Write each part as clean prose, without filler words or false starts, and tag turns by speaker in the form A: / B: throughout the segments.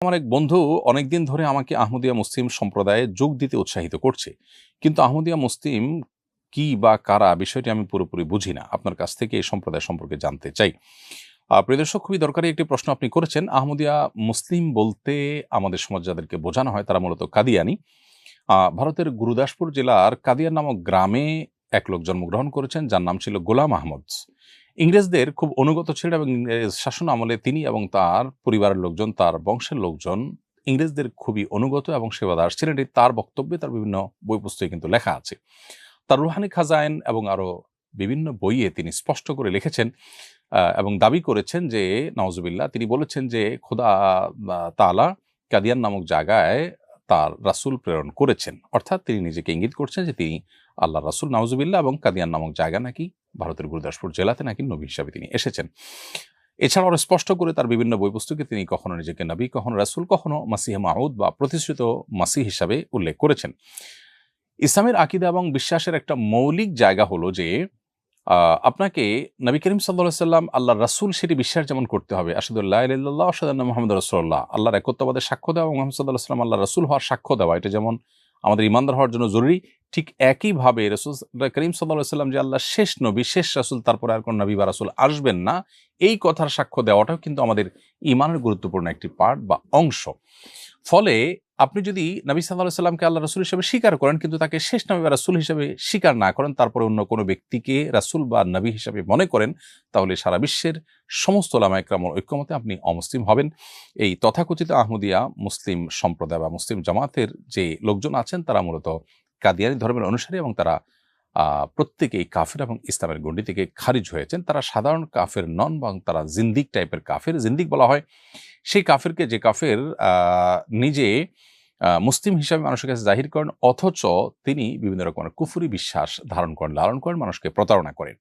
A: আমার এক বন্ধু অনেকদিন ধরে আমাকে আহমদিয়া মুসলিম সম্প্রদায়ে যোগ দিতে উৎসাহিত করছে। কিন্তু আহমদিয়া মুসলিম কি বা কারা বিষয়টি আমি পুরোপুরি বুঝি না। আপনার কাছ থেকে এই সম্প্রদায় সম্পর্কে জানতে চাই। প্রিয় দর্শক, খুবই দরকারি একটি প্রশ্ন আপনি করেছেন। আহমদিয়া মুসলিম বলতে আমাদের সমাজ যাদেরকে বোঝানো হয় তারা মূলত কাদিয়ানি। ভারতের গুরুদাসপুর জেলার কাদিয়ান নামক গ্রামে এক লোক জন্মগ্রহণ করেছেন যার নাম ছিল গোলাম আহমদ। ইংরেজদের খুব অনুগত ছিলেন এবং ইংরেজ শাসন আমলে তিনি এবং তার পরিবারের লোকজন, তার বংশের লোকজন ইংরেজদের খুবই অনুগত এবং সেবাদার ছিলেন। এটি তার বক্তব্যে, তার বিভিন্ন বই পুস্তকে কিন্তু লেখা আছে। তার রুহানি খাজাইন এবং আরো বিভিন্ন বইয়ে তিনি স্পষ্ট করে লিখেছেন এবং দাবি করেছেন যে নাউজুবিল্লাহ, তিনি বলেছেন যে খোদা তাআলা কাদিয়ান নামক জায়গায় তার রাসূল প্রেরণ করেছেন। অর্থাৎ তিনি নিজেকে ইঙ্গিত করছেন যে তিনি আল্লাহর রাসূল, নাউজুবিল্লাহ, এবং কাদিয়ান নামক জায়গা নাকি ভারতের গুরুদাসপুর জেলাতে নাকি নবী হিসাবে তিনি এসেছেন। এছাড়াও আরো স্পষ্ট করে তার বিভিন্ন বই পুস্তকে তিনি কখনো নিজেকে নবী, কখনো রাসূল, কখনো মাসিহে মাউদ বা প্রতিশ্রুত মাসিহ হিসাবে উল্লেখ করেছেন। ইসলামের আকীদা এবং বিশ্বাসের একটা মৌলিক জায়গা হলো যে আপনাকে নবী করিম সাল্লাল্লাহু আলাইহি সাল্লাম আল্লাহর রাসূল সেটি বিশ্বাস যেমন করতে হবে। আশহাদু আল্লা ইলাহা ইল্লাল্লাহ, আশহাদু আন্না মুহাম্মাদুর রাসূলুল্লাহ, আল্লাহর একত্ববাদের সাক্ষ্য দেওয়া এবং মুহাম্মদ সাল্লাল্লাহু আলাইহি সাল্লাম আল্লাহর রাসূল হওয়ার সাক্ষ্য দেওয়া, এটা যেমন আমাদের ঈমানদার হওয়ার জন্য জরুরি, ঠিক একইভাবে রাসূল করিম সাল্লাল্লাহু আলাইহি সাল্লাম যে আল্লাহর শেষ নবী, শেষ রাসূল, তারপরে আর কোন নবী বা রাসূল আসবেন না, এই কথার সাক্ষ্য দেওয়াটাও কিন্তু আমাদের ঈমানের গুরুত্বপূর্ণ একটি পার্ট বা অংশ। ফলে আপনি যদি নবী সাল্লাল্লাহু আলাইহি সাল্লামকে আল্লাহর রাসূল হিসেবে স্বীকার করেন কিন্তু তাকে শেষ নবী বা রাসূল হিসেবে স্বীকার না করেন, তারপরে অন্য কোনো ব্যক্তিকে রাসূল বা নবী হিসেবে মনে করেন, তাহলে সারা বিশ্বের সমস্ত উলামায়ে কেরামের ঐক্যমতে আপনি অমুসলিম হবেন। এই তথাকথিত আহমদিয়া মুসলিম সম্প্রদায় বা মুসলিম জামাতের যে লোকজন আছেন তারা মূলত কাদিয়ানী ধর্মের অনুসারী এবং তারা প্রত্যেকেই কাফের এবং ইসলামের গণ্ডি থেকে খারিজ হয়েছেন। তারা সাধারণ কাফের নন, বরং তারা জিন্দিক টাইপের কাফের। জিন্দিক বলা হয় সেই কাফেরকে যে কাফের নিজে মুসলিম হিসাবে মানুষের কাছে জাহির করেন, অথচ তিনি বিভিন্ন রকমের কুফরি বিশ্বাস ধারণ করেন, লালন করেন, মানুষকে প্রতারণা করেন।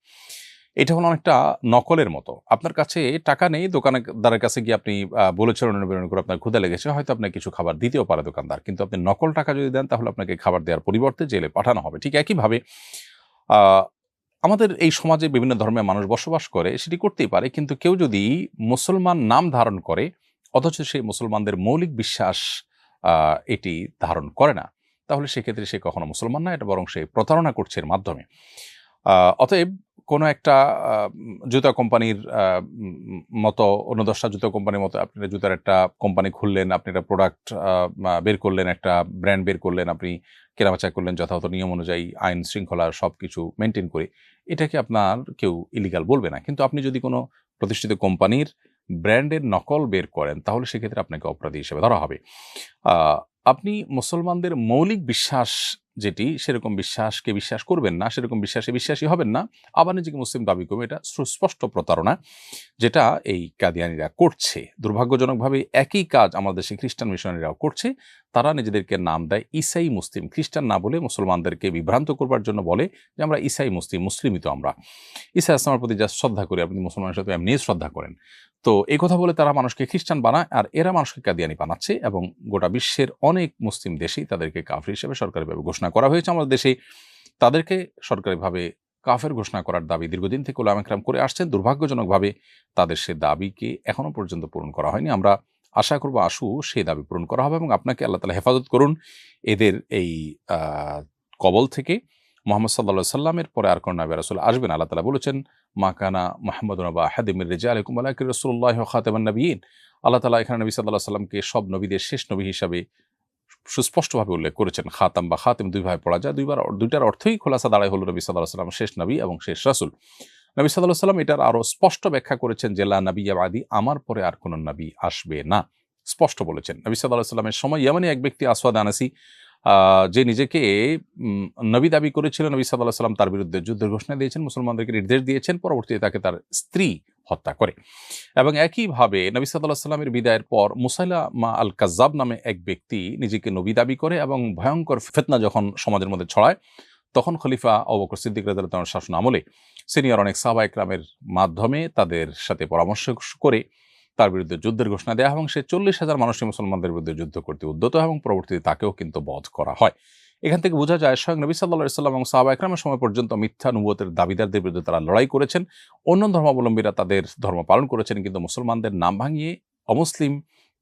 A: এটা হলো অনেকটা নকলের মতো। আপনার কাছে টাকা নেই, দোকানদারের কাছে গিয়ে আপনি বলেছেন বিতরণ করে আপনার ক্ষুধা লেগেছে, হয়তো আপনাকে কিছু খাবার দিতেও পারে দোকানদার, কিন্তু আপনি নকল টাকা যদি দেন তাহলে আপনাকে খাবার দেওয়ার পরিবর্তে জেলে পাঠানো হবে। ঠিক একইভাবে আহ আমাদের এই সমাজে বিভিন্ন ধর্মের মানুষ বসবাস করে, সেটি করতেই পারে, কিন্তু কেউ যদি মুসলমান নাম ধারণ করে অথচ সেই মুসলমানদের মৌলিক বিশ্বাস এটি ধারণ করে না, তাহলে সেক্ষেত্রে সে কখনো মুসলমান না, এটা বরং সে প্রতারণা করছে এর মাধ্যমে। অতএব কোনো একটা জুতা কোম্পানির মতো, অন্য ১০টা জুতা কোম্পানির মতো আপনি জুতার একটা কোম্পানি খুললেন, আপনি একটা প্রোডাক্ট বের করলেন, একটা ব্র্যান্ড বের করলেন, আপনি কেনাবেচা করলেন যথাযথ নিয়ম অনুযায়ী, আইন শৃঙ্খলা সবকিছু মেনটেন করে, এটাকে আপনার কেউ ইলিগাল বলবে না। কিন্তু আপনি যদি কোনো প্রতিষ্ঠিত কোম্পানির ব্র্যান্ডের নকল বের করেন তাহলে সেক্ষেত্রে আপনাকে অপরাধী হিসেবে ধরা হবে। আপনি মুসলমানদের মৌলিক বিশ্বাস যেটি, সেরকম বিশ্বাসকে বিশ্বাস করবেন না, সেরকম বিশ্বাসে বিশ্বাসী হবেন না, আবার নিজেকে মুসলিম দাবি করবে, এটা সুস্পষ্ট প্রতারণা, যেটা এই কাদিয়ানীরা করছে। দুর্ভাগ্যজনকভাবে একই কাজ আমাদের দেশে খ্রিস্টান মিশনারিরাও করছে। তারা নিজেদেরকে নাম দেয় ঈসাই মুসলিম, খ্রিস্টান না বলে মুসলমানদেরকে বিভ্রান্ত করবার জন্য বলে যে আমরা ঈসাই মুসলিম, মুসলিমই তো আমরা। ঈসা আসলামের প্রতি যা শ্রদ্ধা করি, আপনি মুসলমানের সাথে এমনি শ্রদ্ধা করেন। তো এই কথা বলে তারা মানুষকে খ্রিস্টান বানায়, আর এরা মানুষকে কাদিয়ানি বানাচ্ছে এবং গোটা বিশ্বের অনেক মুসলিম দেশেই তাদেরকে কাফির হিসেবে সরকারিভাবে ঘোষণা করা হয়েছে। আমাদের দেশে তাদেরকে সরকারিভাবে কাফের ঘোষণা করার দাবি দীর্ঘদিন থেকে উলামায়ে কেরাম করে আসছেন। দুর্ভাগ্যজনকভাবে তাদের সে দাবিকে এখনো পর্যন্ত পূরণ করা হয়নি। আমরা আশা করব সেই দাবি পূরণ করা হবে এবং আপনাকে আল্লাহ তাআলা হেফাজত করুন এদের এই কবল থেকে। মুহাম্মদ সাল্লাল্লাহু আলাইহি সাল্লামের পরে আর কোন নবী রাসূল আসবেন। আল্লাহ তাআলা বলেছেন, মা কানা মুহাম্মাদুন আবা আহাদিম মির রিজালিকুম ওয়ালাকিন রাসূলুল্লাহি ওয়া খাতামান নাবিয়্যিন। আল্লাহ তাআলা এখানে নবী সাল্লাল্লাহু আলাইহি সাল্লামকে সব নবীদের শেষ নবী হিসাবে সুস্পষ্টভাবে উল্লেখ করেছেন। খাতাম বা খাতিম দুই ভাবে পড়া যায়, দুইটার অর্থই খোলাসা দাঁড়ায় হলো নবী সাল্লাল্লাহু আলাইহি সাল্লাম শেষ নবী এবং শেষ রাসূল। নবী সাল্লাল্লাহু আলাইহি সাল্লাম এটার আরো স্পষ্ট ব্যাখ্যা করেছেন যে লা নাবিয়্যা বাদি, আমার পরে আর কোন নবী আসবে না, স্পষ্ট বলেছেন। নবী সাল্লাল্লাহু আলাইহি সাল্লামের সময় ইয়ামানি এক ব্যক্তি আসওয়াদ আনাসি, যে নিজেকে নবী দাবি করেছিলেন, নবী সাল্লাল্লাহু আলাইহি সাল্লাম তার বিরুদ্ধে যুদ্ধের ঘোষণা দিয়েছেন, মুসলমানদেরকে নির্দেশ দিয়েছেন, পরবর্তীতে তাকে তার স্ত্রী হত্যা করে। এবং একইভাবে নবী সাল্লাল্লাহু আলাইহি সাল্লামের বিদায়ের পর মুসাইলামা আল কাজ্জাব নামে এক ব্যক্তি নিজেকে নবী দাবি করে এবং ভয়ঙ্কর ফিতনা যখন সমাজের মধ্যে ছড়ায়, তখন খলিফা আবু বকর সিদ্দিক রাদিয়াল্লাহু তাআলার শাসন আমলে সিনিয়র অনেক সাহাবায়ে কেরামের মাধ্যমে তাদের সাথে পরামর্শ করে তার বিরুদ্ধে যুদ্ধের ঘোষণা দেওয়া এবং সে ৪০,০০০ মানুষই মুসলমানদের বিরুদ্ধে যুদ্ধ করতে উদ্যত এবং পরবর্তীতে তাকেও কিন্তু বধ করা হয়। এখান থেকে বোঝা যায় স্বয়ং নবী সাল্লাল্লাহু আলাইহি সাল্লাম এবং সাহাবা একরামের সময় পর্যন্ত মিথ্যা নবুয়তের দাবিদারদের বিরুদ্ধে তারা লড়াই করেছেন। অন্য ধর্মাবলম্বীরা তাদের ধর্ম পালন করেছেন, কিন্তু মুসলমানদের নাম ভাঙিয়ে অমুসলিম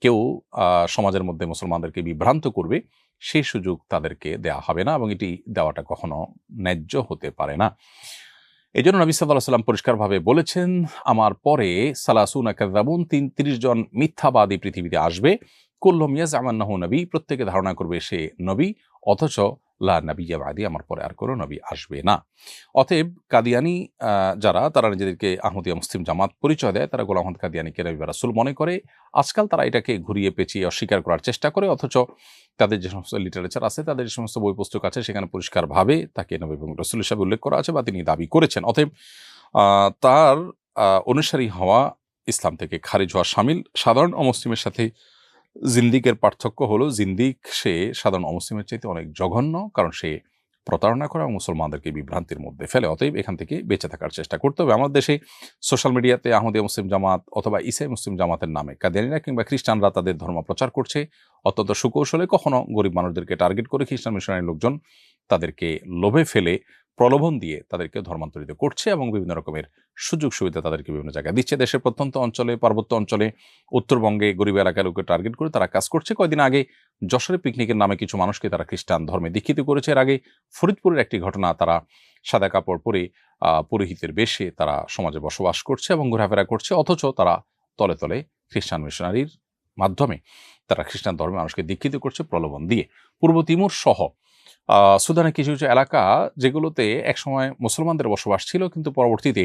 A: কেউ সমাজের মধ্যে মুসলমানদেরকে বিভ্রান্ত করবে সেই সুযোগ তাদেরকে দেওয়া হবে না, এবং এটি দেওয়াটা কখনো ন্যায্য হতে পারে না। এই জন্য নবী সাল্লাল্লাহু আলাইহি ওয়াসাল্লাম পরিষ্কারভাবে বলেছেন, আমার পরে সালাসুনা কাযাবুন ৩০ জন মিথ্যাবাদী পৃথিবীতে আসবে, কুল্লুহুম ইয়াজআমু আন্নাহু নবী, প্রত্যেকে ধারণা করবে সে নবী, অথচ লা নাবিয়্যা বা'দি, আমার পরে আর কোনো নবী আসবে না। অতএব কাদিয়ানী যারা তারা নিজেদেরকে আহমদিয়া মুসলিম জামাত পরিচয় দেয়, তারা গোলাম আহমদ কাদিয়ানীকে নবী বা রাসূল মনে করে। আজকাল তারা এটাকে ঘুরিয়ে পেঁচিয়ে অস্বীকার করার চেষ্টা করে, অথচ তাদের যে সমস্ত লিটারেচার আছে, তাদের যে সমস্ত বই পুস্তক আছে, সেখানে পরিষ্কারভাবে তাকে নবী এবং রাসূল হিসেবে উল্লেখ করা আছে বা তিনি দাবি করেছেন। অতএব তার অনুসারী হওয়া ইসলাম থেকে খারিজ হওয়া শামিল। সাধারণ অমুসলিমের সাথে জিন্দিকের পার্থক্য হলো, জিন্দিক সে সাধারণ অমুসলিমের চাইতে অনেক জঘন্য, কারণ সে প্রতারণা করে এবং মুসলমানদেরকে বিভ্রান্তির মধ্যে ফেলে। অতএব এখান থেকে বেঁচে থাকার চেষ্টা করতে হবে। আমাদের দেশে সোশ্যাল মিডিয়াতে আহমদিয়া মুসলিম জামাত অথবা ইসাই মুসলিম জামাতের নামে কাদিয়ানীরা কিংবা খ্রিস্টানরা তাদের ধর্ম প্রচার করছে অত্যন্ত সুকৌশলে, কখনো গরিব মানুষদেরকে টার্গেট করে খ্রিস্টান মিশনারি লোকজন তাদেরকে লোভে ফেলে প্রলোভন দিয়ে তাদেরকে ধর্মান্তরিত করছে এবং বিভিন্ন রকমের সুযোগ সুবিধা তাদেরকে বিভিন্ন জায়গায় দিচ্ছে। দেশের প্রত্যন্ত অঞ্চলে, পার্বত্য অঞ্চলে, উত্তরবঙ্গে গরিব এলাকার লোককে টার্গেট করে তারা কাজ করছে। কয়েকদিন আগে যশোরে পিকনিকের নামে কিছু মানুষকে তারা খ্রিস্টান ধর্মে দীক্ষিত করেছে। এর আগে ফরিদপুরের একটি ঘটনা, তারা সাদা কাপড় পরে পুরোহিতের বেশে তারা সমাজে বসবাস করছে এবং ঘোরাফেরা করছে, অথচ তারা তলে তলে খ্রিস্টান মিশনারির মাধ্যমে তারা খ্রিস্টান ধর্মে মানুষকে দীক্ষিত করছে প্রলোভন দিয়ে। পূর্ব তিমুর সহ সুদানের কিছু কিছু এলাকা, যেগুলোতে একসময় মুসলমানদের বসবাস ছিল, কিন্তু পরবর্তীতে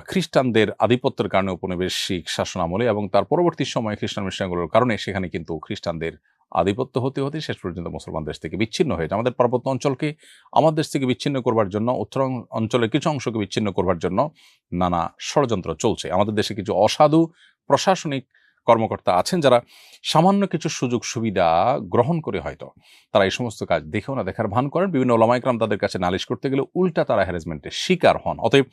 A: খ্রিস্টানদের আধিপত্যের কারণে উপনিবেশিক শাসন আমলে এবং তার পরবর্তী সময়ে খ্রিস্টান মিশনারিগুলোর কারণে সেখানে কিন্তু খ্রিস্টানদের আধিপত্য হতে হতে শেষ পর্যন্ত মুসলমান দেশ থেকে বিচ্ছিন্ন হয়েছে। আমাদের পার্বত্য অঞ্চলকে আমাদের দেশ থেকে বিচ্ছিন্ন করবার জন্য, উত্তর অঞ্চলের কিছু অংশকে বিচ্ছিন্ন করবার জন্য নানা ষড়যন্ত্র চলছে। আমাদের দেশে কিছু অসাধু প্রশাসনিক কর্মকর্তা আছেন যারা সামান্য কিছু সুযোগ সুবিধা গ্রহণ করে হয়তো তারা এই সমস্ত কাজ দেখেও না দেখার ভান করেন। বিভিন্ন ওলামা ইকরাম তাদের কাছে নালিশ করতে গেলে উল্টা তারা হ্যারাসমেন্টের শিকার হন। অতএব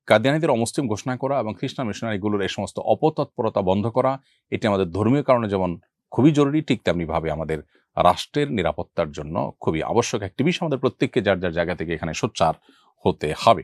A: কাদিয়ানীদের অমুসলিম ঘোষণা করা এবং খ্রিস্টান মিশনারিগুলোর এই সমস্ত অপতৎপরতা বন্ধ করা, এটি আমাদের ধর্মীয় কারণে যেমন খুবই জরুরি, ঠিক তেমনিভাবে আমাদের রাষ্ট্রের নিরাপত্তার জন্য খুবই আবশ্যক একটি বিষয়। আমাদের প্রত্যেককে যার যার জায়গা থেকে এখানে সোচ্চার হতে হবে।